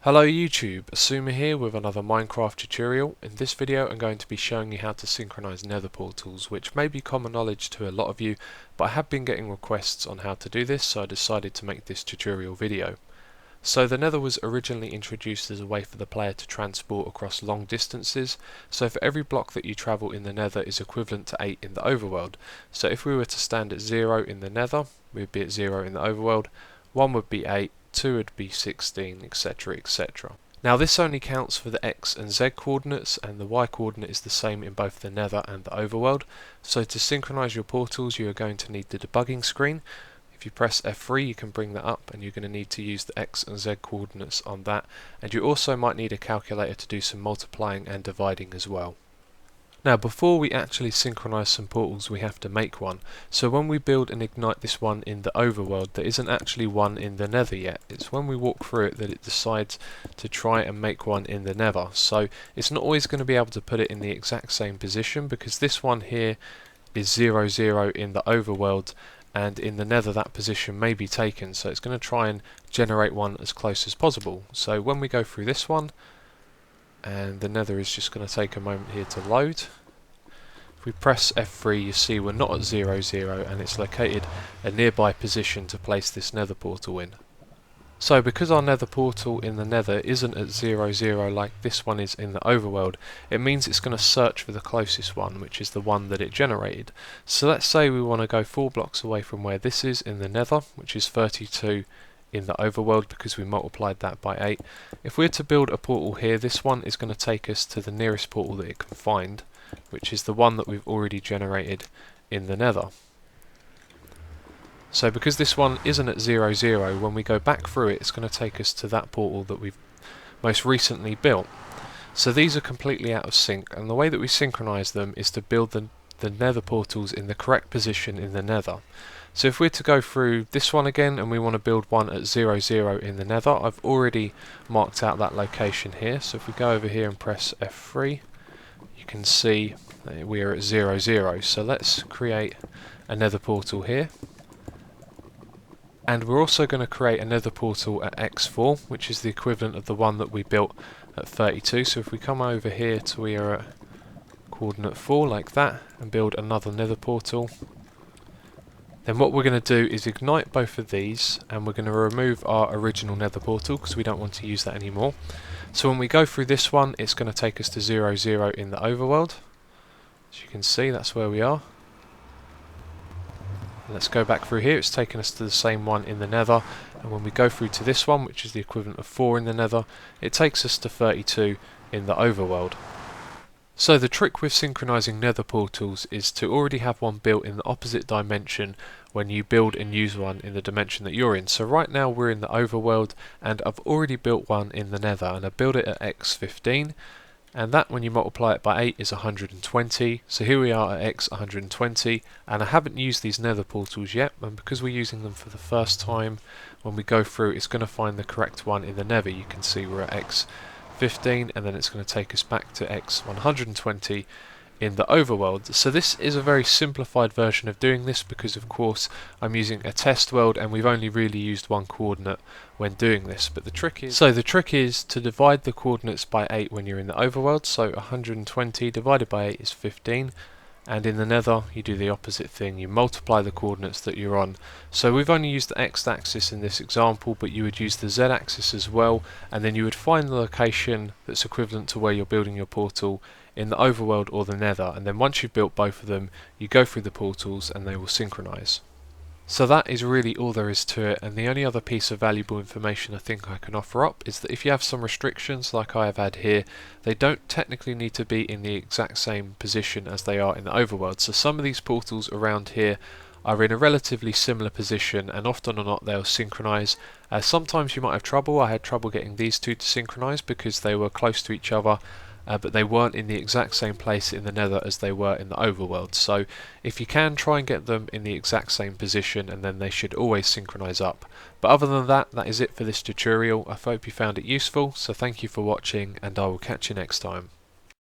Hello YouTube, Asuma here with another Minecraft tutorial. In this video I'm going to be showing you how to synchronize nether portals, which may be common knowledge to a lot of you, but I have been getting requests on how to do this, so I decided to make this tutorial video. So the nether was originally introduced as a way for the player to transport across long distances, so for every block that you travel in the nether is equivalent to 8 in the overworld. So if we were to stand at 0 in the nether, we would be at 0 in the overworld, 1 would be 8, 2 would be 16, etc, etc. Now this only counts for the X and Z coordinates, and the Y coordinate is the same in both the nether and the overworld. So to synchronize your portals you are going to need the debugging screen. If you press F3 you can bring that up, and you're going to need to use the X and Z coordinates on that, and you also might need a calculator to do some multiplying and dividing as well. Now before we actually synchronize some portals we have to make one. So when we build and ignite this one in the overworld, there isn't actually one in the nether yet. It's when we walk through it that it decides to try and make one in the nether. So it's not always going to be able to put it in the exact same position, because this one here is 0, 0 in the overworld, and in the nether that position may be taken. So it's going to try and generate one as close as possible. So when we go through this one, and the nether is just going to take a moment here to load. If we press F3 you see we're not at 0, 0, and it's located a nearby position to place this nether portal in. So because our nether portal in the nether isn't at 0, 0 like this one is in the overworld, it means it's going to search for the closest one, which is the one that it generated. So let's say we want to go 4 blocks away from where this is in the nether, which is 32 in the overworld because we multiplied that by 8. If we're to build a portal here, this one is going to take us to the nearest portal that it can find, which is the one that we've already generated in the nether. So because this one isn't at 0, 0, when we go back through it, it's going to take us to that portal that we've most recently built. So these are completely out of sync, and the way that we synchronize them is to build the nether portals in the correct position in the nether. So if we're to go through this one again and we want to build one at 0, 0 in the nether, I've already marked out that location here. So if we go over here and press F3, you can see that we are at 0, 0. So let's create a nether portal here. And we're also going to create a nether portal at X4, which is the equivalent of the one that we built at 32. So if we come over here to we are at coordinate 4 like that and build another nether portal, then what we're going to do is ignite both of these, and we're going to remove our original nether portal because we don't want to use that anymore. So when we go through this one, it's going to take us to 0, 0 in the overworld. As you can see, that's where we are. And let's go back through here. It's taken us to the same one in the nether, and when we go through to this one, which is the equivalent of 4 in the nether, it takes us to 32 in the overworld. So the trick with synchronizing nether portals is to already have one built in the opposite dimension when you build and use one in the dimension that you're in. So right now we're in the overworld, and I've already built one in the nether, and I built it at X15, and that when you multiply it by 8 is 120. So here we are at X 120, and I haven't used these nether portals yet, and because we're using them for the first time, when we go through it's going to find the correct one in the nether. You can see we're at X 15, and then it's going to take us back to X 120 in the overworld. So this is a very simplified version of doing this, because of course I'm using a test world and we've only really used one coordinate when doing this. But the trick is to divide the coordinates by 8 when you're in the overworld. So 120 divided by 8 is 15, and in the nether you do the opposite thing, you multiply the coordinates that you're on. So we've only used the x-axis in this example, but you would use the z-axis as well, and then you would find the location that's equivalent to where you're building your portal in the overworld or the nether, and then once you've built both of them you go through the portals and they will synchronize. So that is really all there is to it, and the only other piece of valuable information I think I can offer up is that if you have some restrictions like I have had here, they don't technically need to be in the exact same position as they are in the overworld. So some of these portals around here are in a relatively similar position, and often or not they'll synchronize. Sometimes you might have trouble. I had trouble getting these two to synchronize because they were close to each other, but they weren't in the exact same place in the nether as they were in the overworld. So if you can, try and get them in the exact same position, and then they should always synchronize up. But other than that, that is it for this tutorial. I hope you found it useful, so thank you for watching, and I will catch you next time.